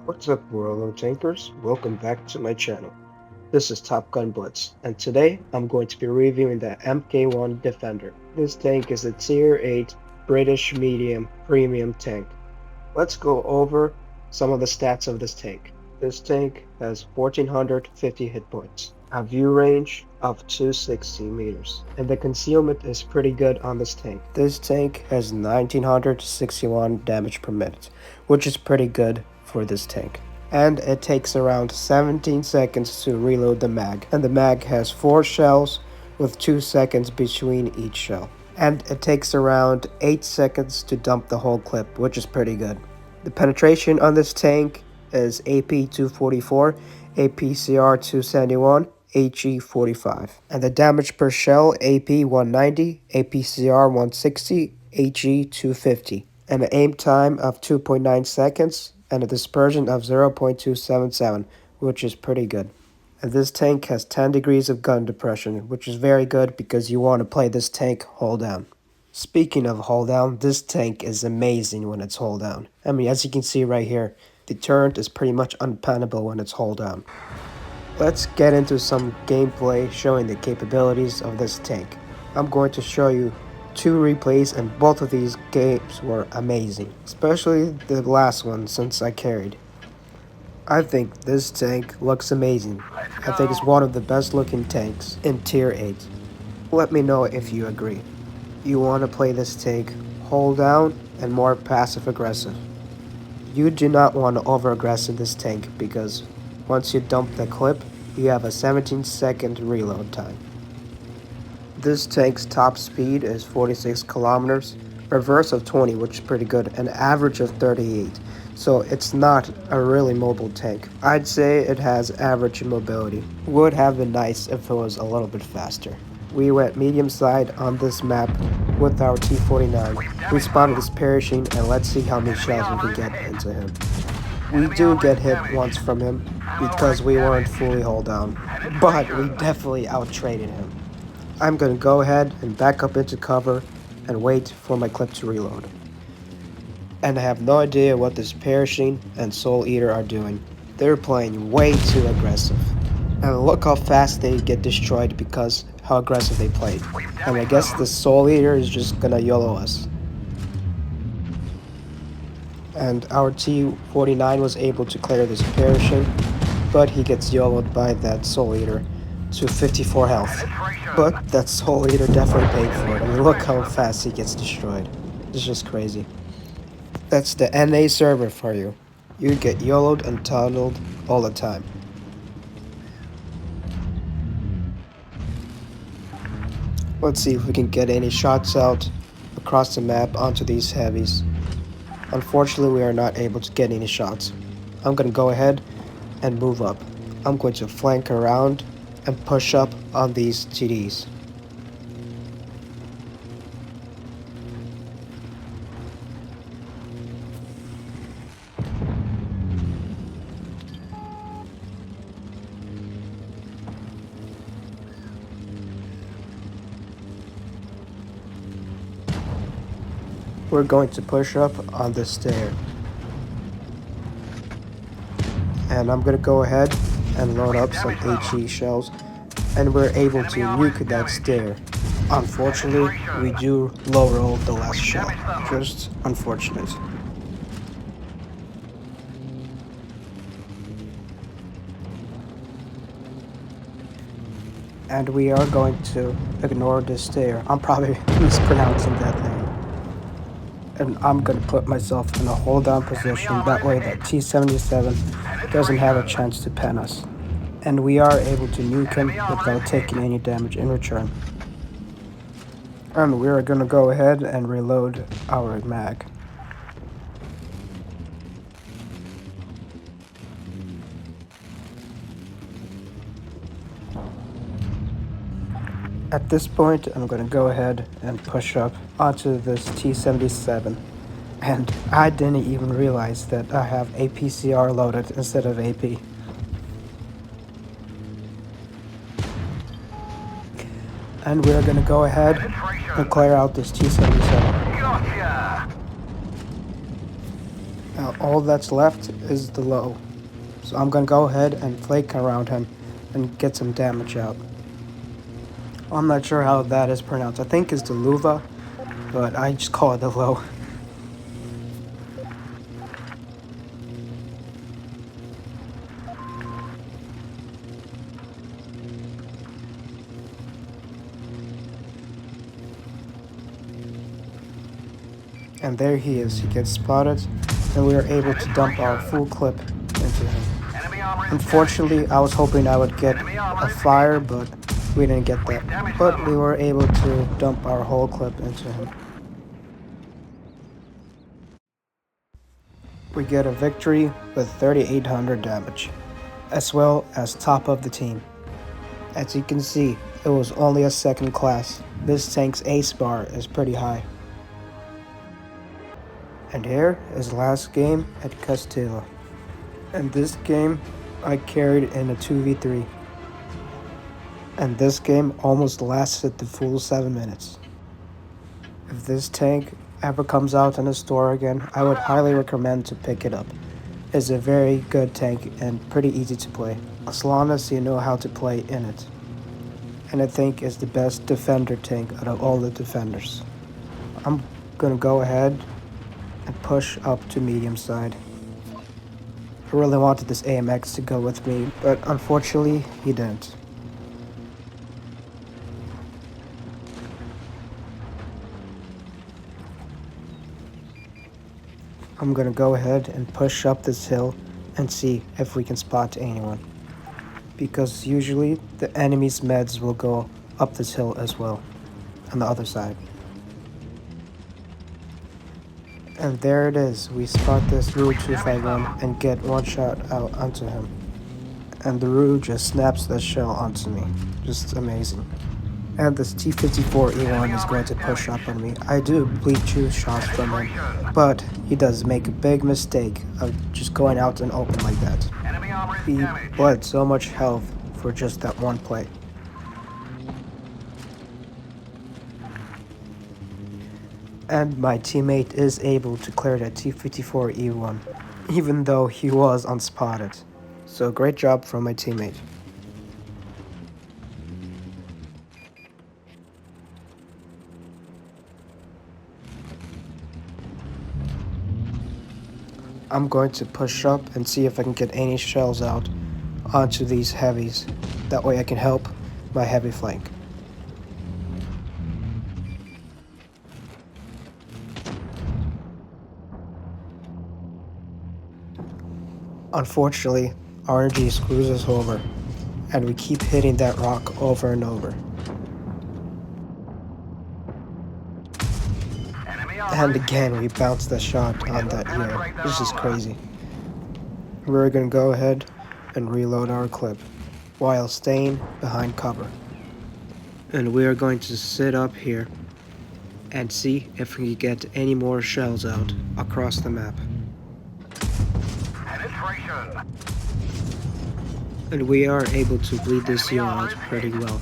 What's up, Royal Tankers? Welcome back to my channel. This is Top Gun-Blitz, and today I'm going to be reviewing the Mk.1 Defender. This tank is a Tier 8 British medium premium tank. Let's go over some of the stats of this tank. This tank has 1450 hit points, a view range of 260 meters, and the concealment is pretty good on this tank. This tank has 1961 damage per minute, which is pretty good for this tank. And it takes around 17 seconds to reload the mag, and the mag has 4 shells with 2 seconds between each shell. And it takes around 8 seconds to dump the whole clip, which is pretty good. The penetration on this tank is AP 244, APCR 271, HE 45, and the damage per shell AP 190, APCR 160, HE 250, and an aim time of 2.9 seconds and a dispersion of 0.277, which is pretty good. And this tank has 10 degrees of gun depression, which is very good because you want to play this tank hold down. Speaking of hold down, this tank is amazing when it's hold down. I mean, as you can see right here, the turret is pretty much unpennable when it's hold down. Let's get into some gameplay showing the capabilities of this tank. I'm going to show you 2 replays, and both of these games were amazing, especially the last one since I carried. I think this tank looks amazing. I think it's one of the best looking tanks in Tier 8. Let me know if you agree. You want to play this tank hold down and more passive aggressive. You do not want to over aggressive this tank because once you dump the clip, you have a 17-second reload time. This tank's top speed is 46 kilometers, reverse of 20, which is pretty good, and average of 38. So it's not a really mobile tank. I'd say it has average mobility. Would have been nice if it was a little bit faster. We went medium side on this map with our T-49. We spotted his paraching, and let's see how many shells we can get into him. We do get hit once from him because we weren't fully hold down, but we definitely out-traded him. I'm gonna go ahead and back up into cover and wait for my clip to reload. And I have no idea what this paraching and Soul Eater are doing. They're playing way too aggressive. And look how fast they get destroyed because how aggressive they played. And I guess the Soul Eater is just gonna YOLO us. And our T-49 was able to clear this parachute, but he gets YOLO'd by that Soul Eater to 54 health. But that Soul Eater definitely paid for it. I mean, look how fast he gets destroyed. It's just crazy. That's the NA server for you. You get YOLO'd and tunneled all the time. Let's see if we can get any shots out across the map onto these heavies. Unfortunately, we are not able to get any shots. I'm gonna go ahead and move up. I'm going to flank around and push up on these TDs. We're going to push up on this stair. And I'm gonna go ahead and load up some HE shells, and we're able to nuke that stair. Unfortunately, we do low roll the last shell. Just unfortunate. And we are going to ignore this stair. I'm probably mispronouncing that name. And I'm going to put myself in a hold down position, that way that T-77 doesn't have a chance to pen us. And we are able to nuke him without taking any damage in return. And we're going to go ahead and reload our mag. At this point, I'm going to go ahead and push up onto this T-77. And I didn't even realize that I have APCR loaded instead of AP. And we're going to go ahead and clear out this T-77. Now all that's left is the low. So I'm gonna go ahead and flake around him and get some damage out. I'm not sure how that is pronounced. I think it's the luva, but I just call it the low. And there he is. He gets spotted, and we are able to dump our full clip into him. Unfortunately, I was hoping I would get a fire, but we didn't get that. But we were able to dump our whole clip into him. We get a victory with 3,800 damage, as well as top of the team. As you can see, it was only a second class. This tank's ace bar is pretty high. And here is last game at Castilla. And this game, I carried in a 2v3. And this game almost lasted the full 7 minutes. If this tank ever comes out in a store again, I would highly recommend to pick it up. It's a very good tank and pretty easy to play, as long as you know how to play in it. And I think it's the best defender tank out of all the defenders. I'm gonna go ahead and push up to medium side. I really wanted this AMX to go with me, but unfortunately he didn't. I'm gonna go ahead and push up this hill and see if we can spot anyone. Because usually the enemy's meds will go up this hill as well, on the other side. And there it is, we spot this Rue 251 and get one shot out onto him. And the Rue just snaps that shell onto me. Just amazing. And this T-54E1 is going to push up on me. I do bleed 2 shots from him, but he does make a big mistake of just going out and open like that. He bled so much health for just that one play. And my teammate is able to clear that T-54E1, even though he was unspotted. So great job from my teammate. I'm going to push up and see if I can get any shells out onto these heavies. That way I can help my heavy flank. Unfortunately, RNG screws us over, and we keep hitting that rock over and over. And again, we bounce the shot on that ear. This is crazy. We're gonna go ahead and reload our clip while staying behind cover. And we are going to sit up here and see if we get any more shells out across the map. And we are able to bleed this hero out pretty well.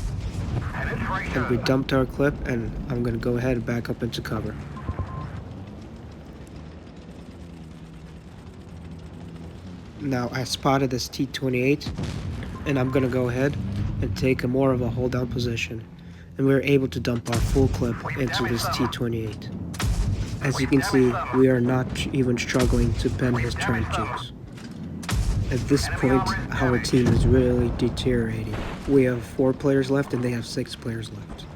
And we dumped our clip, and I'm gonna go ahead and back up into cover. Now I spotted this T-28, and I'm gonna go ahead and take a more of a hold down position. And we were able to dump our full clip into this T-28. As you can see, we are not even struggling to pen his turret jigs. At this point, our team is really deteriorating. We have 4 players left and they have 6 players left.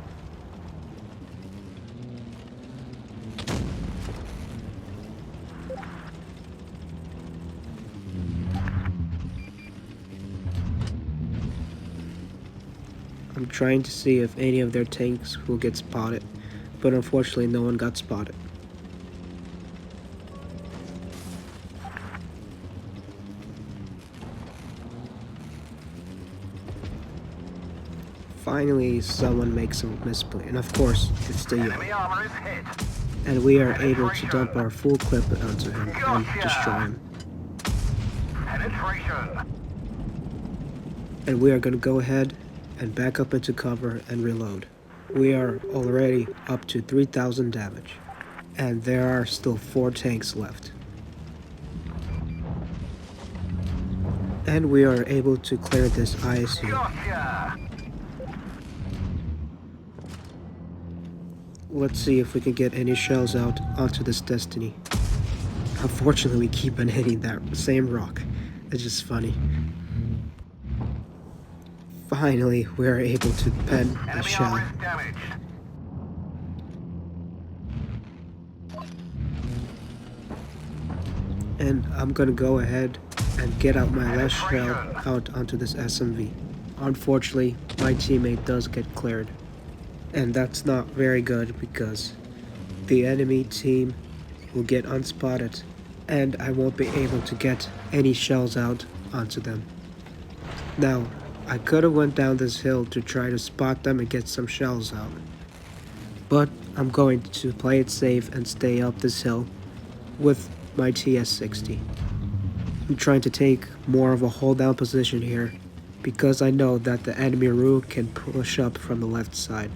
I'm trying to see if any of their tanks will get spotted, but unfortunately no one got spotted. Finally, someone makes a misplay, and of course, it's the Yo. And we are able to dump our full clip onto him and destroy him. And we are going to go ahead and back up into cover and reload. We are already up to 3,000 damage, and there are still 4 tanks left. And we are able to clear this ISU. Let's see if we can get any shells out onto this Destiny. Unfortunately, we keep on hitting that same rock. It's just funny. Finally, we are able to pen a shell. And I'm gonna go ahead and get out my last shell out onto this SMV. Unfortunately, my teammate does get cleared. And that's not very good because the enemy team will get unspotted and I won't be able to get any shells out onto them. Now, I could have went down this hill to try to spot them and get some shells out. But I'm going to play it safe and stay up this hill with my TS-60. I'm trying to take more of a hold down position here because I know that the enemy Rue can push up from the left side.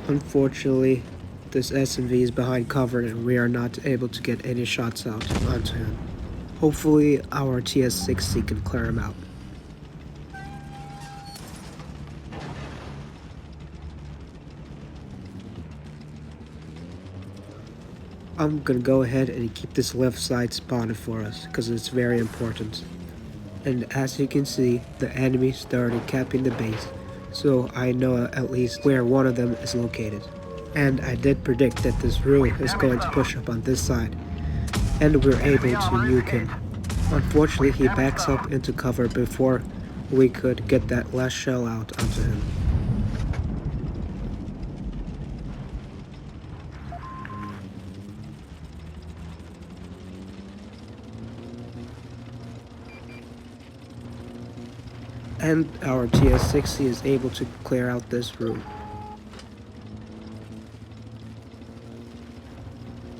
Unfortunately, this SMV is behind cover and we are not able to get any shots out onto him. Hopefully our TS-60 can clear him out. I'm gonna go ahead and keep this left side spotted for us because it's very important. And as you can see, the enemy started capping the base, so I know at least where one of them is located. And I did predict that this Rue is going to push up on this side, and we're able to nuke him. Unfortunately, he backs up into cover before we could get that last shell out onto him. And our TS-60 is able to clear out this room.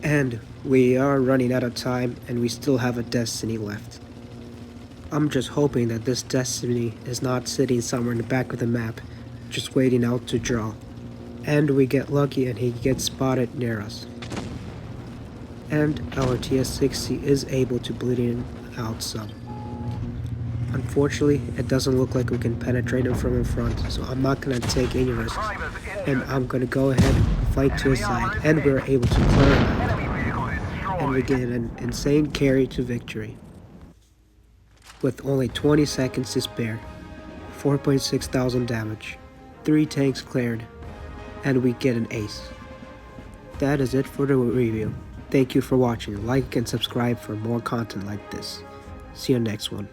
And we are running out of time and we still have a Destiny left. I'm just hoping that this Destiny is not sitting somewhere in the back of the map, just waiting out to draw. And we get lucky and he gets spotted near us. And our TS-60 is able to bleed in out some. Unfortunately, it doesn't look like we can penetrate him from in front, so I'm not going to take any risks. And I'm going to go ahead and fight to his side, and we're able to clear him out. And we get an insane carry to victory. With only 20 seconds to spare, 4.6 thousand damage, 3 tanks cleared, and we get an ace. That is it for the review. Thank you for watching. Like and subscribe for more content like this. See you next one.